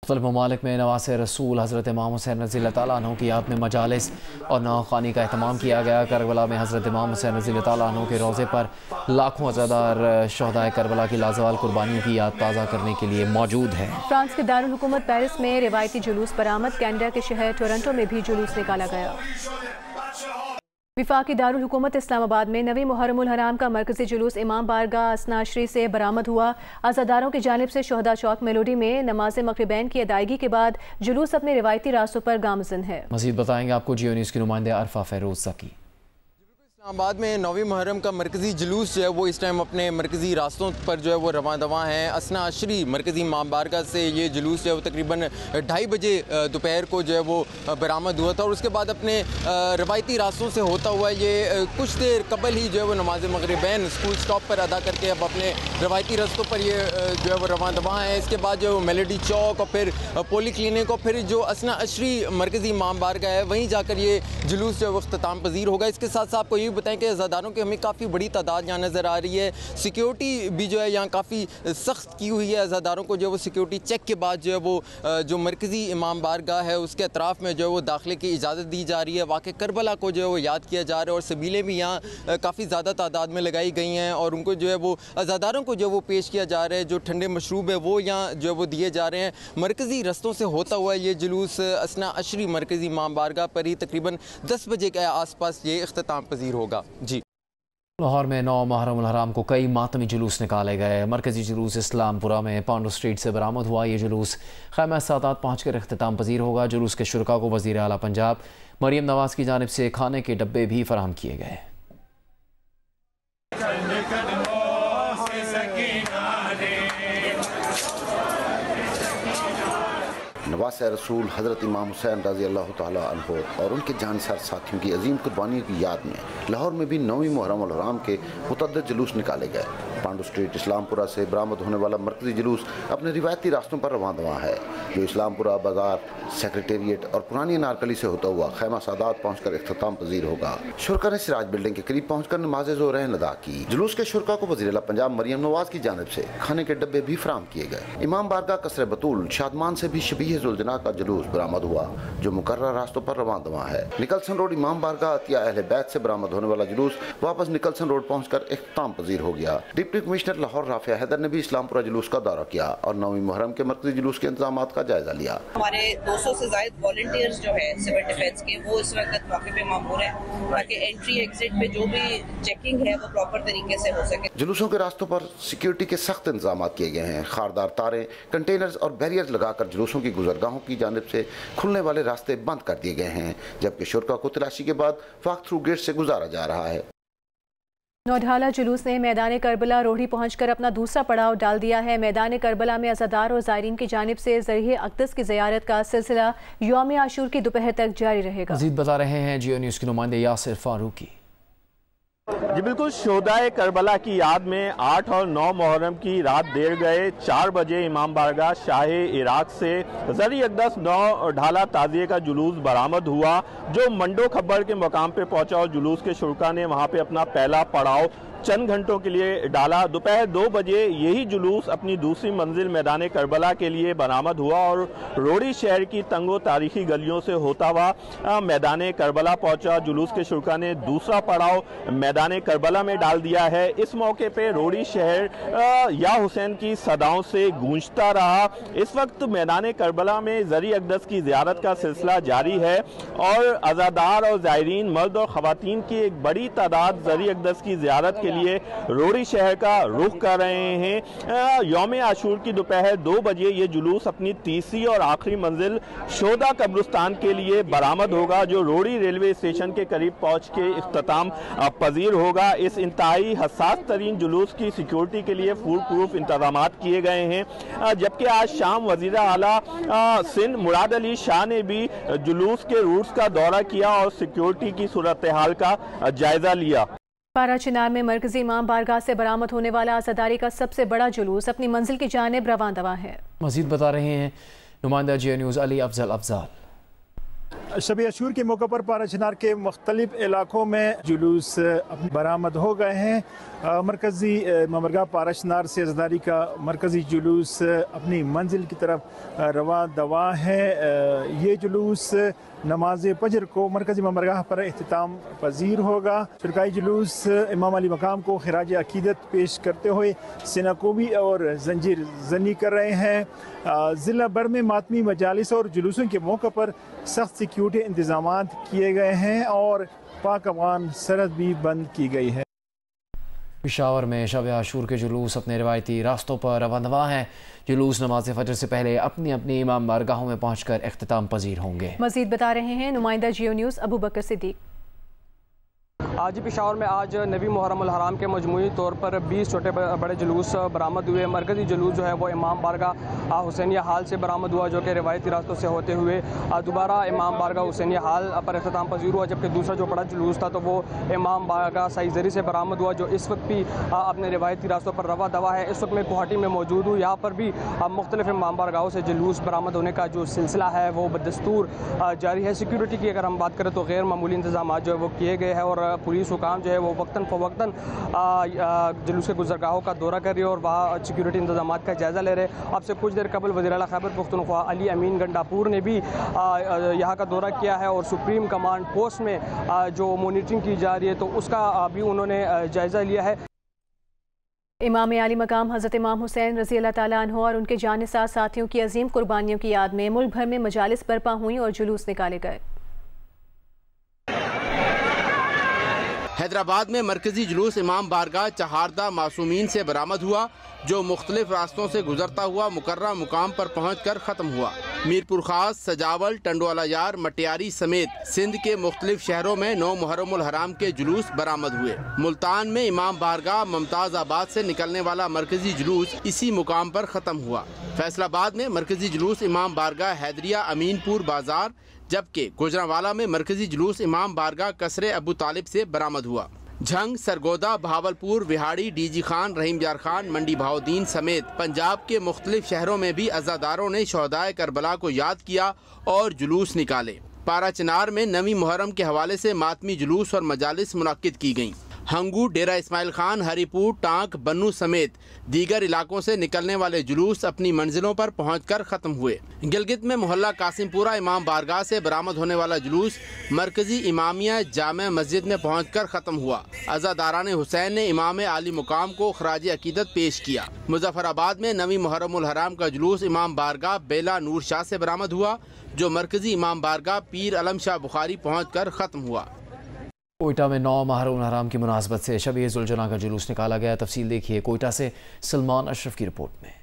मुख्तलिफ ममालिक में नवासे रसूल हज़रत इमाम हुसैन रज़ी तआला अन्हु की याद में मजालिस और नवाख़्वानी का एहतमाम किया गया। करबला में हज़रत इमाम हुसैन रज़ी तआला अन्हु के रोज़े पर लाखों अज़ादार शहदाए करबला की लाजवाल कुर्बानियों की याद ताज़ा करने के लिए मौजूद हैं। फ्रांस के दारुल हुकूमत पेरिस में रिवायती जुलूस बरामद। कनाडा के शहर टोरंटो में भी जुलूस निकाला गया। विफाकी दारुल हुकूमत इस्लामाबाद में नवी मुहर्रमुल हराम का मरकजी जुलूस इमाम बारगाह असनाशरी से बरामद हुआ। अज़ादारों की जानिब से शोहदा चौक मेलोडी में नमाज मग़रिबैन की अदायगी के बाद जुलूस अपने रिवायती रास्तों पर गामज़न है। मज़ीद बताएंगे आपको जियो न्यूज़ की नुमाइंदे अरफा फेरोज सकी। इस्लामाबाद में नौवीं मुहर्रम का मरकज़ी जुलूस जो है वो इस टाइम अपने मरकज़ी रास्तों पर जो है वो रवां दवां हैं। असनाशरी मरकज़ी इमाम बारगाह से ये जुलूस जो है वो तकरीबन 2:30 बजे दोपहर को जो है वो बरामद हुआ था और उसके बाद अपने रवायती रास्तों से होता हुआ ये कुछ देर कबल ही जो है वो नमाज मग़रिबैन स्कूल स्टॉप पर अदा करके अब अपने रवायती रास्तों पर ये जो है वो रवां दवां हैं। इसके बाद जो मेलोडी चौक और फिर पोली क्लिनिक और फिर जो असनाशरी मरकज़ी इमाम बारगाह है वहीं जाकर ये जुलूस जो है वो इख्तिताम पज़ीर होगा। इसके साथ साथ आपको ये बताएं कि अज़ादारों की हमें काफ़ी बड़ी तादाद यहाँ नज़र आ रही है। सिक्योरिटी भी जो है यहाँ काफ़ी सख्त की हुई है। अज़ादारों को जो है वो सिक्योरिटी चेक के बाद जो है वो जो मरकज़ी इमाम बारगाह है उसके अतराफ़ में जो है वो दाखिले की इजाज़त दी जा रही है। वाक़े करबला को जो है वो याद किया जा रहा है और सबीलें भी यहाँ काफ़ी ज़्यादा तादाद में लगाई गई हैं और उनको जो है वो अज़ादारों को जो है वो पेश किया जा रहा है। जो ठंडे मशरूब है वो यहाँ जो है वो दिए जा रहे हैं। मरकज़ी रस्तों से होता हुआ ये जुलूस असनाशरी मरकज़ी इमाम बारगाह पर ही तकरीबन 10 बजे के आस पास ये इख्तिताम पज़ीर होगा। जी, लाहौर में 9 मुहर्रमुल हराम को कई मातमी जुलूस निकाले गए। मरकजी जुलूस इस्लामपुरा में पांडू स्ट्रीट से बरामद हुआ। ये जुलूस खैमा सादात पहुँच कर अख्तिताम पज़ीर होगा। जुलूस के शुरका को वज़ीर आला पंजाब मरियम नवाज़ की जानिब से खाने के डब्बे भी फराहम किए गए। नवासे रसूल हज़रत इमाम हुसैन रज़ी अल्लाह तआला अन्हु और उनके जानसार साथियों की अजीम कुर्बानियों की याद में लाहौर में भी 9वीं मुहर्रमुल हराम के मुतअद्दिद जुलूस निकाले गए। पांडू स्ट्रीट इस्लामपुरा से बरामद होने वाला मरकजी जुलूस अपने रिवायती रास्तों पर रवां दवां है, जो इस्लामपुरा बाजार, सेक्रेटेरिएट और पुरानी अनारकली से होता हुआ खैमा सादात पहुँच कर इख्तिताम पज़ीर होगा। शुरका ने सिराज बिल्डिंग के करीब पहुँच कर नमाज़ ज़ोहरैन अदा की। जुलूस के शुरका को वज़ीर आला पंजाब मरियम नवाज़ की जानिब से खाने के डब्बे भी फराहम किए गए। इमाम बारगाह कसरे बतूल शादमान से भी शबीह जुलजना का जुलूस बरामद हुआ, जो मुकर्रर रास्तों पर रवां दवां है। निकलसन रोड इमाम बारगाह अतिया अहले बैत से बरामद होने वाला जुलूस वापस निकलसन रोड पहुंचकर इख्तिताम पज़ीर हो गया। डिप्टी कमिश्नर लाहौर राफिया हैदर ने भी इस्लामपुरा जुलूस का दौरा किया और 9वीं मुहर्रम के मरकजी जुलूस के इंतजामात का जायजा लिया। हमारे 200 से ज़ायद वॉलंटियर्स जो है सिविल डिफेंस के वो इस वक्त मौके पे मामूर है ताकि एंट्री एग्जिट पे जो भी चेकिंग है वो प्रॉपर तरीके से हो सके। जुलूसों के रास्तों पर सिक्योरिटी के सख्त इंतजाम किए गए हैं। खारदार तारें, कंटेनर्स और बैरियर लगाकर जुलूसों की गुजरगाहों की जानिब से खुलने वाले रास्ते बंद कर दिए गए हैं, जबकि शुरका को तलाशी के बाद वॉक थ्रू गेट से गुजारा जा रहा है। नौढाला जुलूस ने मैदान करबला रोहड़ी पहुंचकर अपना दूसरा पड़ाव डाल दिया है। मैदान करबला में अज़ादार और ज़ायरीन की जानिब से ज़रिए अक़दस की ज़ियारत का सिलसिला यौम आशूर की दोपहर तक जारी रहेगा। मज़ीद बता रहे हैं जियो न्यूज़ के नुमाइंदे यासिर फारूकी। जी बिल्कुल, शोहदाए करबला की याद में 8 और 9 मुहर्रम की रात देर गए 4 बजे इमाम बारगाह शाह इराक से ज़री अक़दस 9 ढाला ताज़िए का जुलूस बरामद हुआ, जो मंडो खब्बर के मकाम पे पहुंचा और जुलूस के शुरका ने वहां पे अपना पहला पड़ाव चंद घंटों के लिए डाला। दोपहर 2 बजे यही जुलूस अपनी दूसरी मंजिल मैदान करबला के लिए बरामद हुआ और रोड़ी शहर की तंगो तारीखी गलियों से होता हुआ मैदान करबला पहुंचा। जुलूस के शुरका ने दूसरा पड़ाव मैदान करबला में डाल दिया है। इस मौके पे रोड़ी शहर या हुसैन की सदाओं से गूंजता रहा। इस वक्त मैदान करबला में ज़री अक़दस की ज़ियारत का सिलसिला जारी है और अज़ादार और ज़ायरीन मर्द और ख़वातीन की एक बड़ी तादाद ज़री अक़दस की ज़ियारत के लिए रोड़ी शहर का रुख कर रहे हैं। यौम आशूर की दोपहर 2 बजे ये जुलूस अपनी तीसरी और आखिरी मंजिल शोहदा कब्रिस्तान के लिए बरामद होगा, जो रोड़ी रेलवे स्टेशन के करीब पहुंच के इख्तिताम पज़ीर होगा। इस इंतहाई हसास तरीन जुलूस की सिक्योरिटी के लिए फूल प्रूफ इंतजाम किए गए हैं, जबकि आज शाम वज़ीर आला सिंध मुराद अली शाह ने भी जुलूस के रूट्स का दौरा किया और सिक्योरिटी की सूरत हाल का जायजा लिया। पारा चिनार में मरकजी इमाम बारगाह से बरामद होने वाला आज़ादारी का सबसे बड़ा जुलूस अपनी मंजिल की जानिब रवां दवां है। मज़ीद बता रहे हैं नुमाइंदा जियो न्यूज़ अली अफजल अफजाल। शब अशूर के मौके पर पारा चिनार के मुख्तलिफ इलाकों में जुलूस बरामद हो गए हैं। मरकज़ी ममरगा पारा चिनार से अज़दारी का मरकज़ी जुलूस अपनी मंजिल की तरफ रवा दवा है। ये जुलूस नमाज फजर को मरकज़ी ममरगा पर इख्तिताम पजीर होगा। शुरकाई जुलूस इमाम अली मकाम को खिराज अकीदत पेश करते हुए सिनाकोबी और जंजीर जनी कर रहे हैं। ज़िला भर में मातमी मजालिस और जुलूसों के मौके पर सख्त सिक्योरिटी इंतजाम किए गए हैं और पाक अफगान सरहद भी बंद की गई है। पेशावर में शब आशूर के जुलूस अपने रिवायती रास्तों पर रवानवा हैं। जुलूस नमाज फजर से पहले अपनी अपनी इमाम बारगाहों में पहुंचकर इख्तिताम पजीर होंगे। मजीद बता रहे हैं नुमाइंदा जियो न्यूज़ अबू बकर सिद्दीक। आज पेशावर में आज नवी मुहर्रम उल हराम के मजमूई तौर पर 20 छोटे बड़े जुलूस बरामद हुए। मरकज़ी जुलूस जो है वो इमाम बारगाह हुसैनिया हाल से बरामद हुआ, जो कि रिवायती रास्तों से होते हुए दोबारा इमाम बारगाह हुसैनिया हाल पर इख्तिताम पजीर हुआ। जबकि दूसरा जो बड़ा जुलूस था तो वो इमाम बारगाह साइजरी से बरामद हुआ, जो इस वक्त भी अपने रिवायती रास्तों पर रवा दवा है। इस वक्त मैं गुवाहाटी में मौजूद हूँ। यहाँ पर भी मुख्तलिफ इमाम बारगाहों से जुलूस बरामद होने का जो सिलसिला है वो बदस्तूर जारी है। सिक्योरिटी की अगर हम बात करें तो गैर मामूली इंतजाम जो है वो किए गए हैं और पुलिस हुकाम जो है वो वक्तन फ़वक्तन जुलूस के गुज़रगाहों का दौरा कर रही है और वहाँ सिक्योरिटी इंतजाम का जायज़ा ले रहे हैं। अब से कुछ देर कबल वज़ीर आला खैबर पख्तूनख्वा अली अमीन गंडापुर ने भी यहाँ का दौरा किया है और सुप्रीम कमांड पोस्ट में जो मॉनिटरिंग की जा रही है तो उसका भी उन्होंने जायज़ा लिया है। इमाम आली मकाम हज़रत इमाम हुसैन रज़ी अल्लाह ताला अन्हु और उनके जानिसार साथियों की अजीम कुर्बानियों की याद में मुल्क भर में मजालिस बर्पा हुई और जुलूस निकाले गए। हैदराबाद में मरकजी जुलूस इमाम बारगाह चहारदा मासूमीन से बरामद हुआ, जो मुख्तलिफ रास्तों से गुजरता हुआ मुकर्रर मुकाम पर पहुँच कर ख़त्म हुआ। मीरपुर खास, सजावल, टंडोला यार, मटियारी समेत सिंध के मुख्तलिफ शहरों में 9 मुहर्रम उल हराम के जुलूस बरामद हुए। मुल्तान में इमाम बारगाह मुमताज़ आबाद से निकलने वाला मरकजी जुलूस इसी मुकाम पर ख़त्म हुआ। फैसलाबाद में मरकजी जुलूस इमाम बारगाह हैदरिया अमीनपुर बाजार, जबकि गुजरांवाला में मरकजी जुलूस इमाम बारगाह कसरे अबू तालिब से बरामद हुआ। झंग, सरगोदा, भावलपुर, विहाड़ी, डीजी खान, रहीम यार खान, मंडी भाउद्दीन समेत पंजाब के मुख्तलिफ शहरों में भी अज़ादारों ने शहदाए करबला को याद किया और जुलूस निकाले। पारा चिनार में नवी मुहर्रम के हवाले से मातमी जुलूस और मजालिस मुनक्किद की गईं। हंगू, डेरा इस्माइल खान, हरीपुर, टांक, बन्नू समेत दीगर इलाकों से निकलने वाले जुलूस अपनी मंजिलों पर पहुंचकर ख़त्म हुए। गिलगित में मोहल्ला कासिमपुरा इमाम बारगाह से बरामद होने वाला जुलूस मरकजी इमामिया जामे मस्जिद में पहुंचकर ख़त्म हुआ। अज़ादारान हुसैन ने इमाम आली मुकाम को खराज अकीदत पेश किया। मुजफ्फराबाद में नवी मुहर्रम उल हराम का जुलूस इमाम बारगाह बेला नूर शाह से बरामद हुआ, जो मरकजी इमाम बारगाह पीर अलम शाह बुखारी पहुँच कर ख़त्म हुआ। कोयटा में 9 मुहर्रम उल हराम की मुनासबत से शब जुलजना का जुलूस निकाला गया। तफसील देखिए कोयटा से सलमान अशरफ की रिपोर्ट में।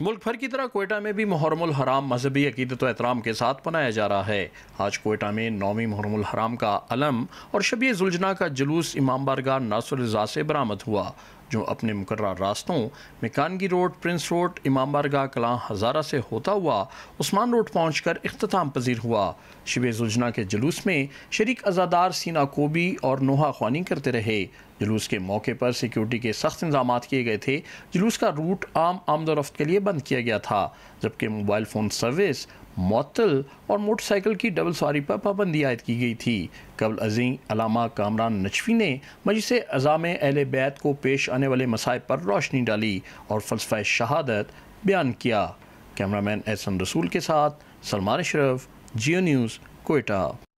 मुल्क भर की तरह कोयटा में भी मुहर्रम उल हराम मजहबी अकीदत व एहतराम के साथ मनाया जा रहा है। आज कोयटा में 9वीं मुहर्रम उल हराम का अलम और शब जुलजना का जुलूस इमाम बारगाह नासिर रज़ा से बरामद हुआ, जो अपने मुकर्रर रास्तों में कानगी रोड, प्रिंस रोड, इमाम बारगाह कलां हज़ारा से होता हुआ उस्मान रोड पहुंचकर इख्तिताम पजीर हुआ। शब जुलजना के जुलूस में शरीक अज़ादार सीना कोबी और नोहा ख्वानी करते रहे। जुलूस के मौके पर सिक्योरिटी के सख्त इंतजाम किए गए थे। जुलूस का रूट आम आमदोरफ्त के लिए बंद किया गया था, जबकि मोबाइल फ़ोन सर्विस, मुअत्तल और मोटरसाइकिल की डबल सवारी पर पाबंदी आयद की गई थी। कबल अज़ीं अलामा कामरान नचवी ने मजलिस अज़ाम अहले बैत को पेश आने वाले मसाइब पर रोशनी डाली और फ़लसफ़ा शहादत बयान किया। कैमरामैन एहसन रसूल के साथ सलमान अशरफ, जियो न्यूज़, कोयटा।